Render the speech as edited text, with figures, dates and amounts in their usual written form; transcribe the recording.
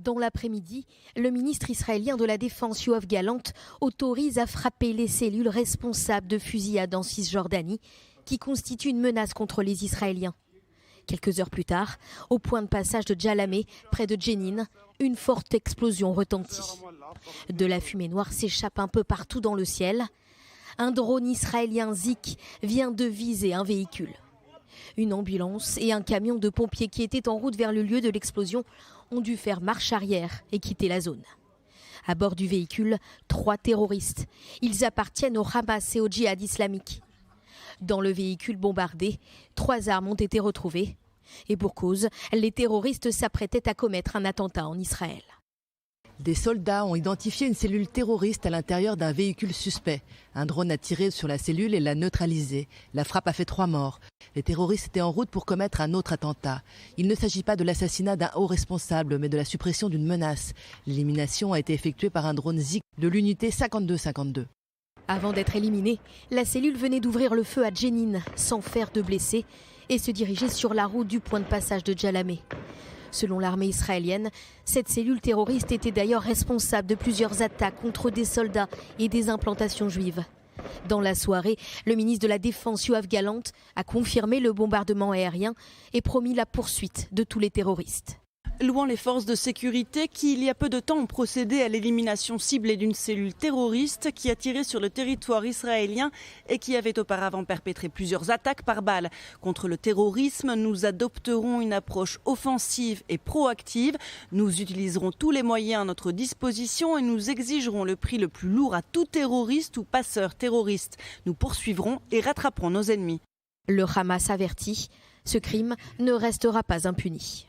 Dans l'après-midi, le ministre israélien de la Défense Yoav Gallant autorise à frapper les cellules responsables de fusillades en Cisjordanie qui constituent une menace contre les Israéliens. Quelques heures plus tard, au point de passage de Djalamé, près de Jenin, une forte explosion retentit. De la fumée noire s'échappe un peu partout dans le ciel. Un drone israélien Zik vient de viser un véhicule. Une ambulance et un camion de pompiers qui étaient en route vers le lieu de l'explosion ont dû faire marche arrière et quitter la zone. À bord du véhicule, 3 terroristes. Ils appartiennent au Hamas et au djihad islamique. Dans le véhicule bombardé, 3 armes ont été retrouvées. Et pour cause, les terroristes s'apprêtaient à commettre un attentat en Israël. Des soldats ont identifié une cellule terroriste à l'intérieur d'un véhicule suspect. Un drone a tiré sur la cellule et l'a neutralisée. La frappe a fait 3 morts. Les terroristes étaient en route pour commettre un autre attentat. Il ne s'agit pas de l'assassinat d'un haut responsable, mais de la suppression d'une menace. L'élimination a été effectuée par un drone Zik de l'unité 5252. Avant d'être éliminée, la cellule venait d'ouvrir le feu à Jenin, sans faire de blessés, et se dirigeait sur la route du point de passage de Djalamé. Selon l'armée israélienne, cette cellule terroriste était d'ailleurs responsable de plusieurs attaques contre des soldats et des implantations juives. Dans la soirée, le ministre de la Défense Yoav Gallant a confirmé le bombardement aérien et promis la poursuite de tous les terroristes. Louant les forces de sécurité qui, il y a peu de temps, ont procédé à l'élimination ciblée d'une cellule terroriste qui a tiré sur le territoire israélien et qui avait auparavant perpétré plusieurs attaques par balles. Contre le terrorisme, nous adopterons une approche offensive et proactive. Nous utiliserons tous les moyens à notre disposition et nous exigerons le prix le plus lourd à tout terroriste ou passeur terroriste. Nous poursuivrons et rattraperons nos ennemis. Le Hamas avertit, ce crime ne restera pas impuni.